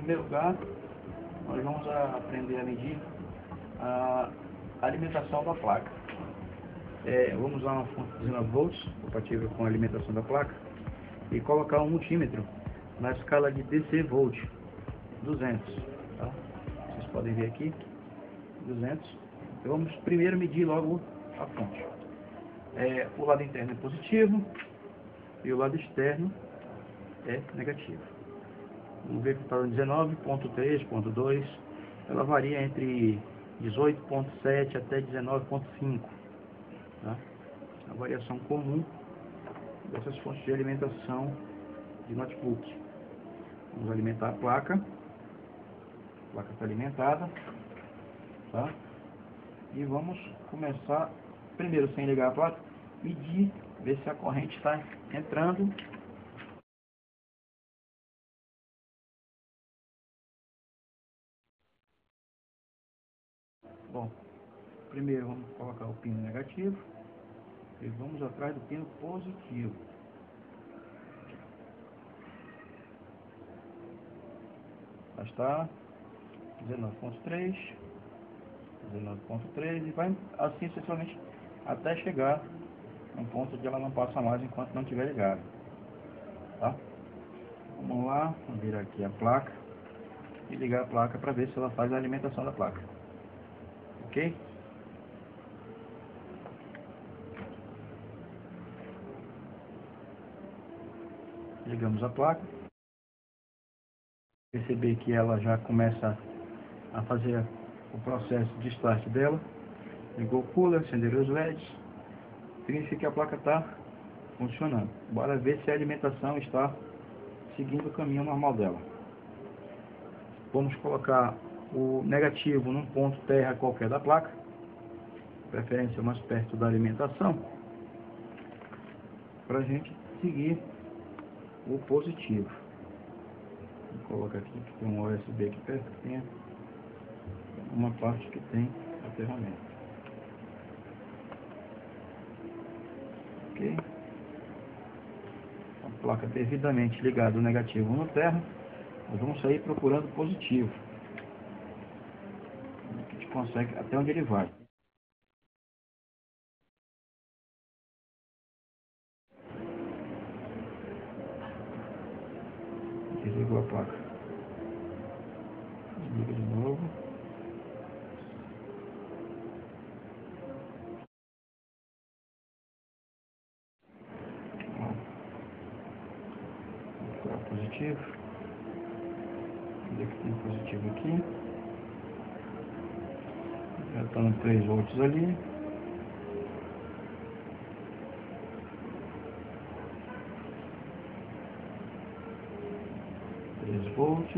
primeiro lugar, nós vamos aprender a medir a alimentação da placa. Vamos usar uma fonte de 19 volts, compatível com a alimentação da placa, e colocar um multímetro na escala de DC volt, 200. Tá? Vocês podem ver aqui, 200. Então vamos primeiro medir logo a fonte. O lado interno é positivo e o lado externo é negativo. Vamos ver que está em 19.3.2, ela varia entre 18.7 até 19.5. Tá? A variação comum dessas fontes de alimentação de notebook. Vamos alimentar a placa. A placa está alimentada. Tá? E vamos começar, primeiro sem ligar a placa, medir, ver se a corrente está entrando. Bom, primeiro vamos colocar o pino negativo e vamos atrás do pino positivo. Já está 19.3, 19.3 e vai assim sucessivamente até chegar no ponto onde ela não passa mais enquanto não estiver ligada. Tá? Vamos lá, vamos virar aqui a placa e ligar a placa para ver se ela faz a alimentação da placa. Ok? Ligamos a placa. Perceber que ela já começa a fazer o processo de start dela. Ligou o cooler, acenderam os LEDs. Significa que a placa está funcionando. Bora ver se a alimentação está seguindo o caminho normal dela. Vamos colocar o negativo num ponto terra qualquer da placa, preferência mais perto da alimentação, para a gente seguir o positivo. Vou colocar aqui que tem um USB aqui perto, que tem uma parte que tem a ferramenta. Ok? A placa devidamente ligada o negativo no terra, nós vamos sair procurando o positivo. A gente consegue até onde ele vai. Desligou a placa. Desliga de novo. Vou procurar positivo. Onde é que tem positivo aqui? Já está no 3 volts ali. Volts,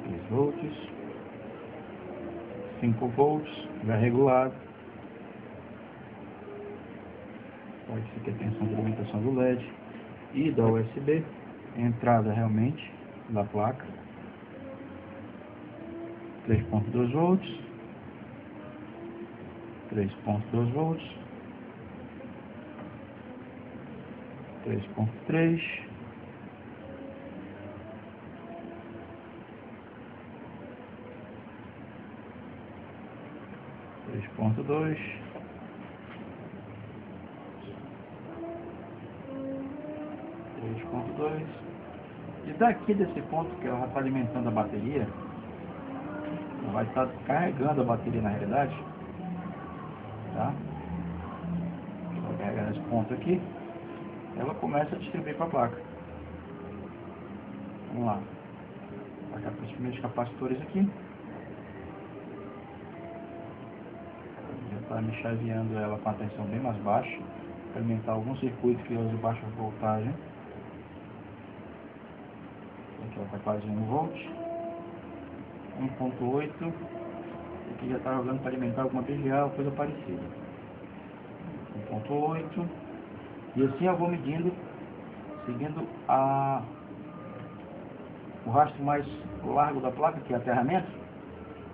3 volts, 5 volts, já regulado. Pode ser que a tensão de alimentação do LED e da USB, entrada realmente da placa, 3.2 volts, 3.2 volts, 3.3, 3.2, 3.2, e daqui desse ponto que ela está alimentando a bateria, ela vai estar carregando a bateria na realidade, tá? Vou carregar nesse ponto aqui. Ela começa a distribuir para a placa. Vamos lá. Vou tacar os primeiros capacitores aqui. Já está me chaveando ela com a tensão bem mais baixa, para alimentar alguns circuitos que usam baixa voltagem. Aqui ela está quase 1 volt. 1.8. Aqui já está jogando para alimentar alguma PGA ou coisa parecida. 1.8. E assim eu vou medindo, seguindo o rastro mais largo da placa, que é aterramento,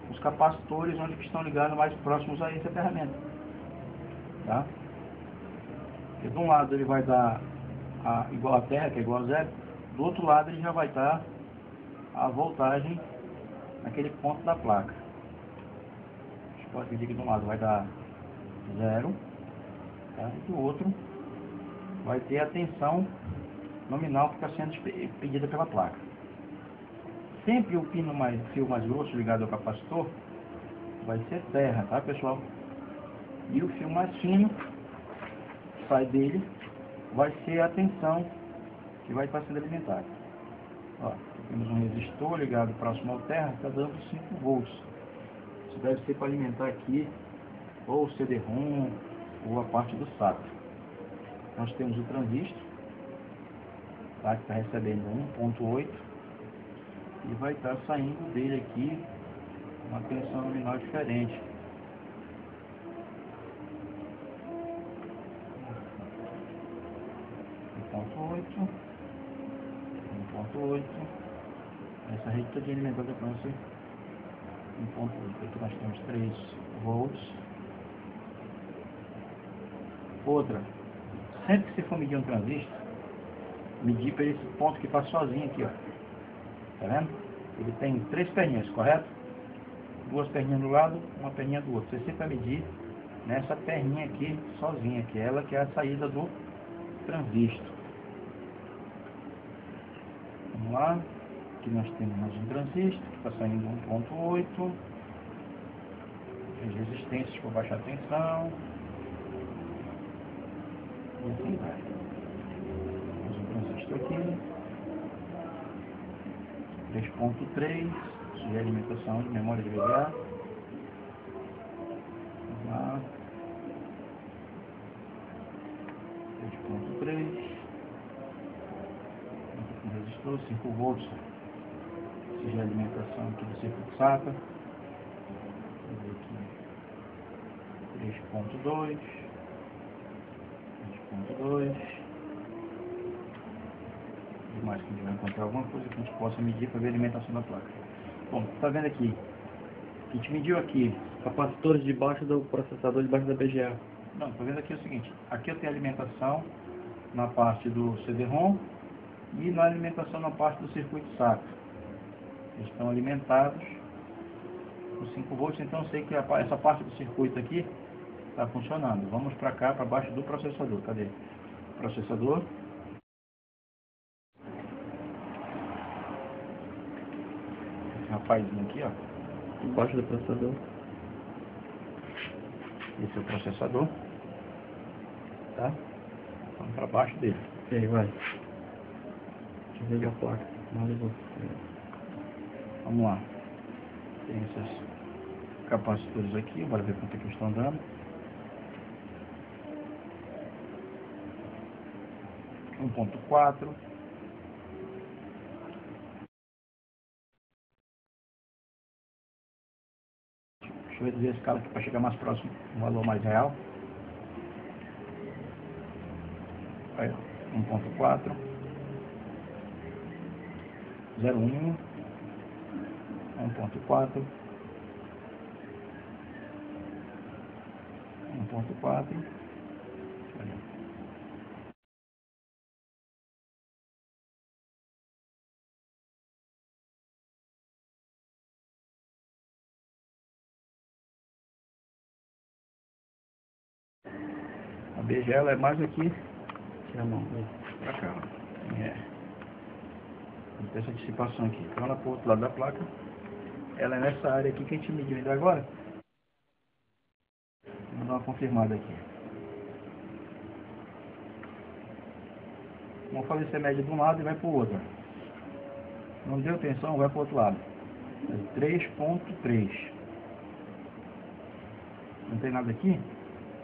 os capacitores onde estão ligados mais próximos a esse aterramento. Tá? Porque de um lado ele vai dar igual a terra, que é igual a zero, do outro lado ele já vai estar a voltagem naquele ponto da placa. A gente pode pedir que de um lado vai dar 0, tá? E do outro vai ter a tensão nominal que está sendo pedida pela placa. Sempre o fio mais grosso ligado ao capacitor vai ser terra, tá, pessoal? E o fio mais fino que sai dele vai ser a tensão que vai estar sendo alimentada. Ó, temos um resistor ligado próximo ao terra, está dando 5 volts. Isso deve ser para alimentar aqui ou o CD-ROM ou a parte do SATA. Nós temos o transistor, tá, que está recebendo 1.8 e vai estar saindo dele aqui uma tensão nominal diferente. .8, 1.8. Essa rede está alimentada com esse 1.8. Aqui nós temos 3 volts. Outra, sempre que você for medir um transistor, medir para esse ponto que está sozinho aqui, ó. Tá vendo? Ele tem 3 perninhas, correto? 2 perninhas do lado, uma perninha do outro. Você sempre vai medir nessa perninha aqui sozinha, que é ela que é a saída do transistor. Vamos lá. Aqui nós temos mais um transistor que está saindo 1.8. As resistências para baixar a tensão. E assim vai. Mais um transistor aqui. 3.3. Isso é alimentação de memória de VGA. Vamos lá. 3.3. Resistor, 5 volts. Isso já é alimentação aqui do circuito SATA. 3.2. 3.2. E mais que a gente vai encontrar alguma coisa que a gente possa medir para ver a alimentação da placa. Bom, está vendo aqui? A gente mediu aqui capacitores debaixo do processador, debaixo da BGA. Não, está vendo aqui o seguinte. Aqui eu tenho alimentação na parte do CD-ROM e na alimentação na parte do circuito SATA. Eles estão alimentados com 5 volts, então eu sei que essa parte do circuito aqui está funcionando. Vamos para cá, para baixo do processador. Cadê? Processador. Esse rapazinho aqui, ó. Embaixo do processador. Esse é o processador. Tá? Vamos para baixo dele. E aí, vai. Deixa eu ver a placa. Não ligou. Vamos lá. Tem esses capacitores aqui. Bora ver quanto é que eles estão dando. 1.4. Deixa eu reduzir a escala aqui para chegar mais próximo, um valor mais real. Aí, 1.4. 0.1. 1.4. 1.4. A BGA ela é mais aqui. Tira a mão. Pra cá. É. Tem essa dissipação aqui. Então ela para o outro lado da placa. Ela é nessa área aqui que a gente mediu ainda agora. Vamos dar uma confirmada aqui. Vamos fazer essa média de um lado e vai para o outro. Não deu tensão, vai para o outro lado. 3.3. Não tem nada aqui?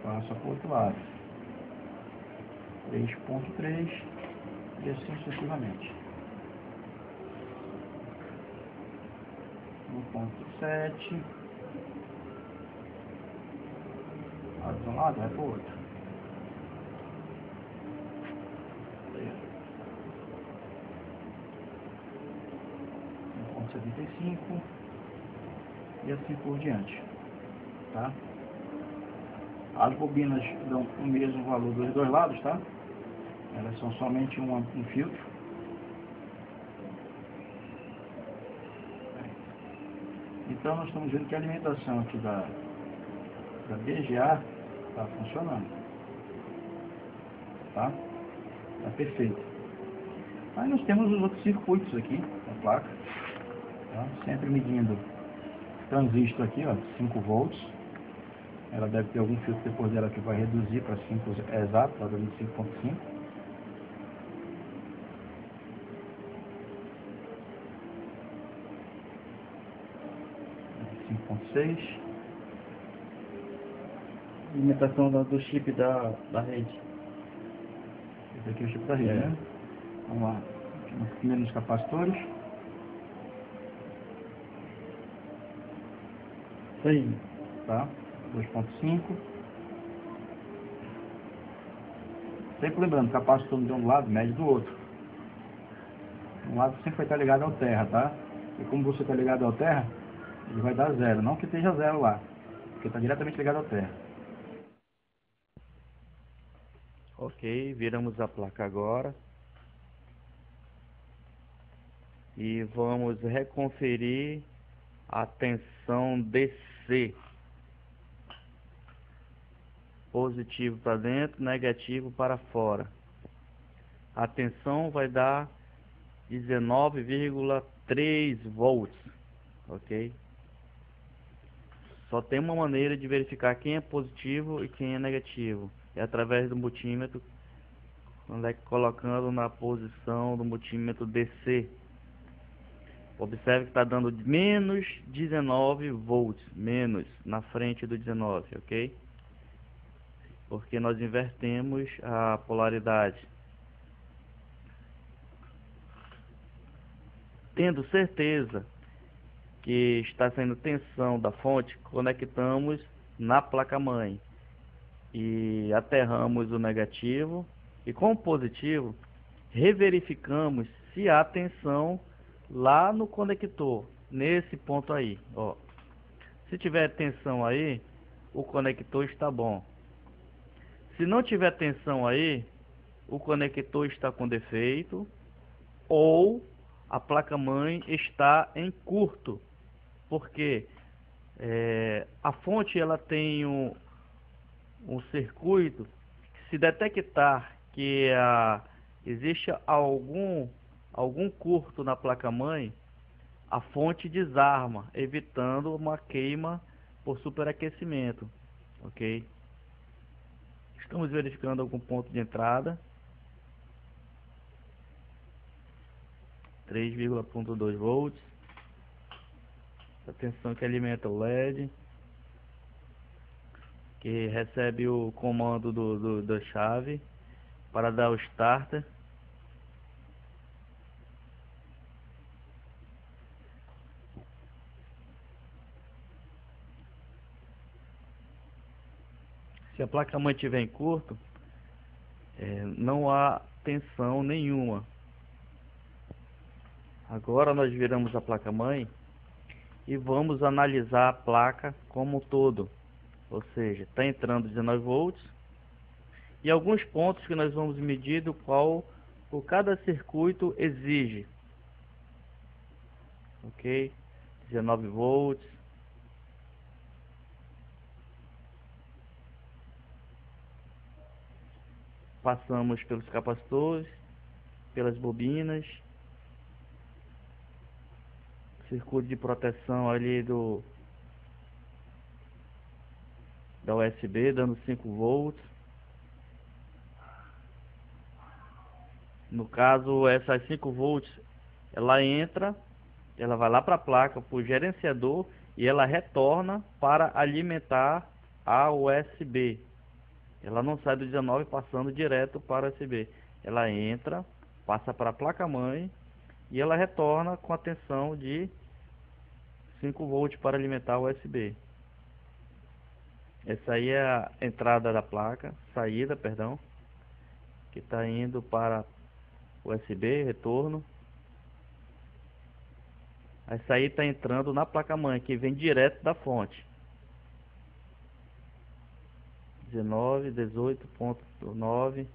Passa para o outro lado. 3.3 e assim sucessivamente. 1.7. Vai para um lado, vai para o outro. 1.75 e assim por diante, tá? As bobinas dão o mesmo valor dos dois lados, tá? Elas são somente um filtro. Então nós estamos vendo que a alimentação aqui da BGA está funcionando. Tá? Está perfeito. Aí nós temos os outros circuitos aqui da placa. Tá? Sempre medindo transistor aqui, ó, 5 volts. Ela deve ter algum filtro depois dela que vai reduzir para 5 exato, está dando 5.5. Limitação do chip da rede. Esse aqui é o chip da rede, né? Vamos lá. Primeiro nos capacitores. Isso aí. Tá? 2.5. Sempre lembrando, capacitor de um lado, médio do outro. Um lado sempre vai estar ligado ao terra, tá? E como você está ligado ao terra, ele vai dar zero. Não que esteja zero lá, porque está diretamente ligado ao terra. Ok, viramos a placa agora. E vamos reconferir a tensão DC. Positivo para dentro, negativo para fora. A tensão vai dar 19,3 volts, ok? Só tem uma maneira de verificar quem é positivo e quem é negativo. É através do multímetro, colocando na posição do multímetro DC. Observe que está dando menos 19 volts, menos na frente do 19, ok? Porque nós invertemos a polaridade. Tendo certeza que está saindo tensão da fonte, conectamos na placa-mãe e aterramos o negativo, e com o positivo reverificamos se há tensão lá no conector, nesse ponto aí, ó. Se tiver tensão aí, o conector está bom. Se não tiver tensão aí, o conector está com defeito ou a placa-mãe está em curto, porque a fonte ela tem um circuito que, se detectar que existe algum curto na placa-mãe, a fonte desarma, evitando uma queima por superaquecimento, ok? Estamos verificando algum ponto de entrada. 3,2 volts. A tensão que alimenta o LED, que recebe o comando da chave para dar o starter. Se a placa-mãe estiver em curto, não há tensão nenhuma. Agora nós viramos a placa-mãe e vamos analisar a placa como um todo. Ou seja, está entrando 19 volts e alguns pontos que nós vamos medir do qual cada circuito exige. Ok? 19 volts. Passamos pelos capacitores, pelas bobinas, circuito de proteção ali da USB, dando 5 volts. No caso, essas 5 volts, ela vai lá para a placa, para o gerenciador, e ela retorna para alimentar a USB. Ela não sai do 19 passando direto para o USB. Ela entra, passa para a placa-mãe e ela retorna com a tensão de 5 volts para alimentar o USB. Essa aí é a entrada da placa, saída, perdão, que está indo para USB, retorno. Essa aí está entrando na placa-mãe, que vem direto da fonte. 19, 18.9.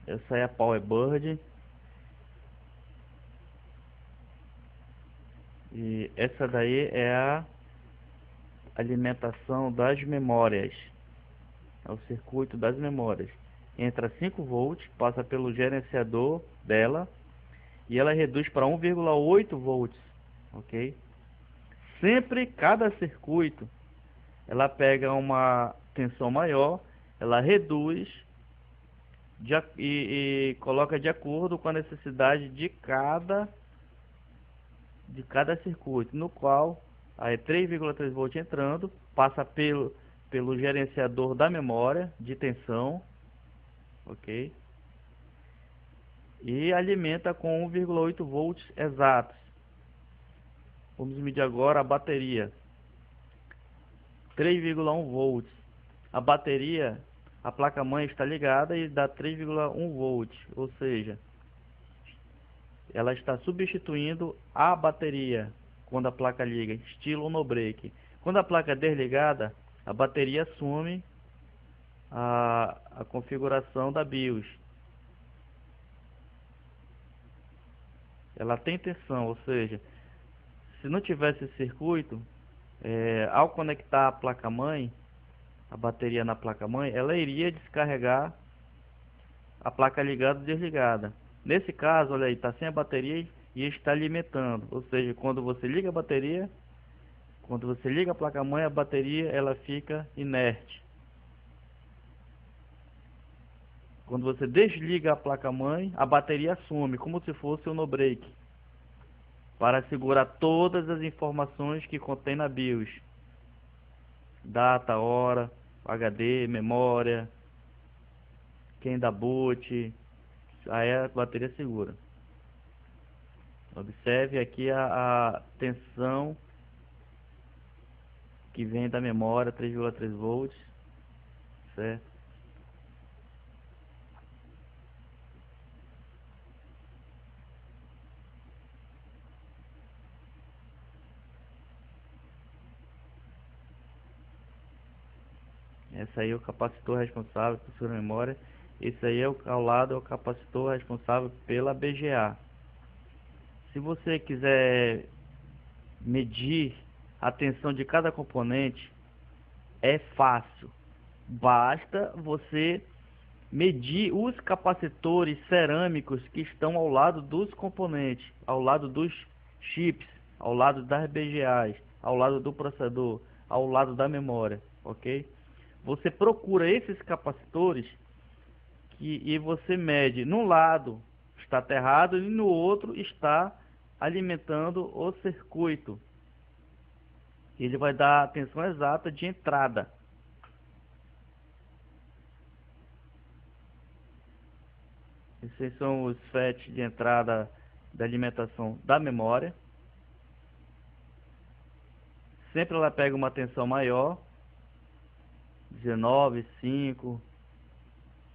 Essa é a PowerBird. E essa daí é a alimentação das memórias. É o circuito das memórias. Entra 5 volts, passa pelo gerenciador dela e ela reduz para 1,8 volts, ok? Sempre cada circuito ela pega uma tensão maior, ela reduz e coloca de acordo com a necessidade de cada circuito, no qual aí 3,3 volts entrando, passa pelo gerenciador da memória de tensão, ok? E alimenta com 1,8 volts exatos. Vamos medir agora a bateria. 3,1 volts. A bateria, a placa-mãe está ligada e dá 3,1 volts, ou seja, ela está substituindo a bateria quando a placa liga, estilo no break. Quando a placa é desligada, a bateria assume a configuração da BIOS. Ela tem tensão, ou seja, se não tivesse esse circuito, ao conectar a placa-mãe, a bateria na placa-mãe, ela iria descarregar a placa ligada ou desligada. Nesse caso, olha aí, está sem a bateria e está alimentando. Ou seja, quando você liga a bateria, quando você liga a placa-mãe, a bateria ela fica inerte. Quando você desliga a placa-mãe, a bateria assume, como se fosse um no break, para segurar todas as informações que contém na BIOS. Data, hora, HD, memória, quem dá boot, aí a bateria segura. Observe aqui a tensão que vem da memória, 3,3 volts, certo? Esse aí é o capacitor responsável por sua memória. Esse aí ao lado é o capacitor responsável pela BGA. Se você quiser medir a tensão de cada componente, é fácil. Basta você medir os capacitores cerâmicos que estão ao lado dos componentes, ao lado dos chips, ao lado das BGAs, ao lado do processador, ao lado da memória, ok? Você procura esses capacitores e você mede. Num lado está aterrado e no outro está alimentando o circuito. Ele vai dar a tensão exata de entrada. Esses são os FET de entrada da alimentação da memória. Sempre ela pega uma tensão maior, 19,5,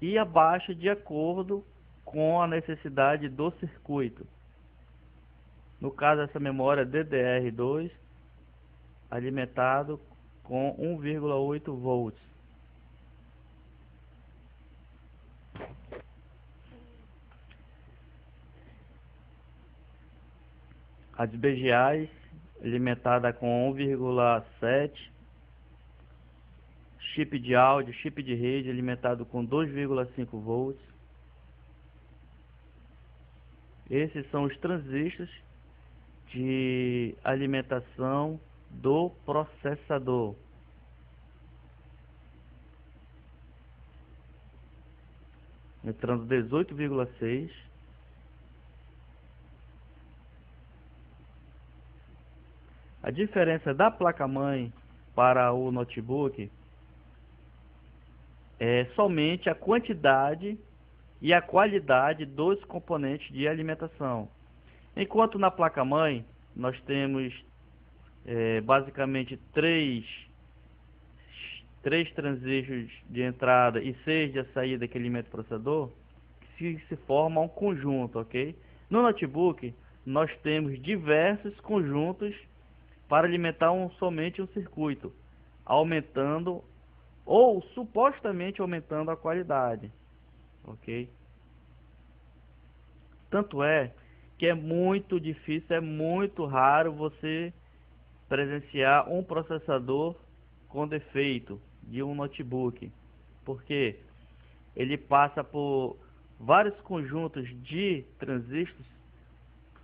e abaixa de acordo com a necessidade do circuito. No caso, essa memória DDR2 alimentado com 1,8 volts. As BGAs alimentada com 1,7, chip de áudio, chip de rede alimentado com 2,5 volts. Esses são os transistores de alimentação do processador. Entrando 18,6. A diferença da placa-mãe para o notebook é somente a quantidade e a qualidade dos componentes de alimentação. Enquanto na placa-mãe nós temos basicamente três transistores de entrada e 6 de saída que alimenta o processador, que se forma um conjunto, ok? No notebook nós temos diversos conjuntos para alimentar somente um circuito, aumentando ou supostamente aumentando a qualidade, ok? Tanto é que é muito difícil, é muito raro você presenciar um processador com defeito de um notebook, porque ele passa por vários conjuntos de transistores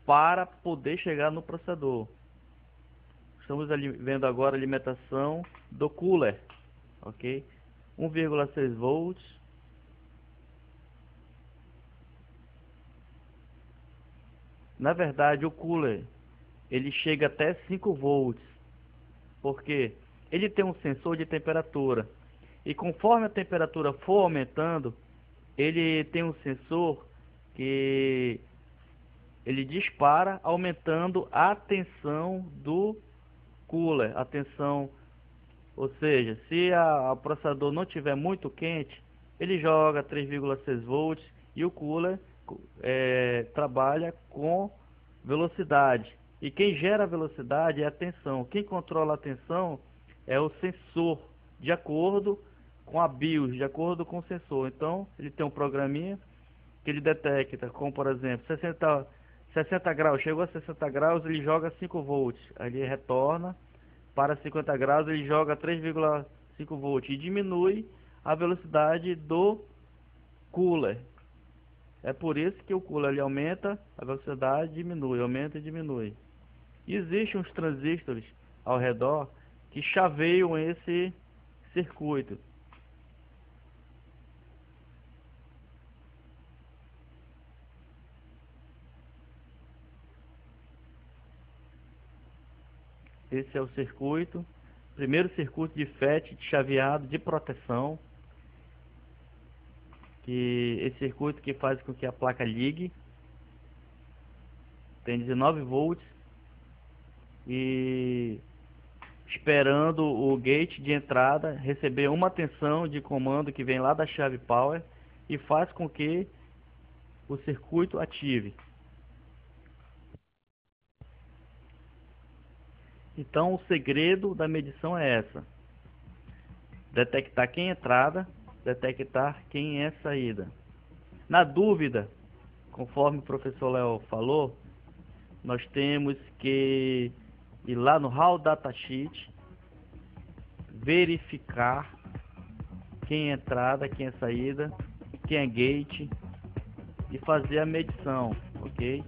para poder chegar no processador. Estamos vendo agora a alimentação do cooler, ok? 1,6 volts. Na verdade, o cooler ele chega até 5 volts, porque ele tem um sensor de temperatura, e conforme a temperatura for aumentando, ele tem um sensor que ele dispara, aumentando a tensão do cooler, a tensão, ou seja, se o processador não tiver muito quente, ele joga 3,6 volts e o cooler trabalha com velocidade. E quem gera a velocidade é a tensão. Quem controla a tensão é o sensor, de acordo com a BIOS, de acordo com o sensor. Então, ele tem um programinha que ele detecta, como por exemplo, 60 graus, chegou a 60 graus, ele joga 5 volts. Aí ele retorna para 50 graus, ele joga 3,5 volts e diminui a velocidade do cooler. É por isso que o cooler ele aumenta a velocidade, diminui, aumenta e diminui. E existem uns transistores ao redor que chaveiam esse circuito. Esse é o circuito, primeiro circuito de FET de chaveado de proteção, que esse circuito que faz com que a placa ligue, tem 19 volts e esperando o gate de entrada receber uma tensão de comando que vem lá da chave power e faz com que o circuito ative. Então o segredo da medição é essa: detectar quem é entrada, detectar quem é saída. Na dúvida, conforme o professor Léo falou, nós temos que ir lá no Raw Datasheet, verificar quem é entrada, quem é saída, quem é gate e fazer a medição, ok?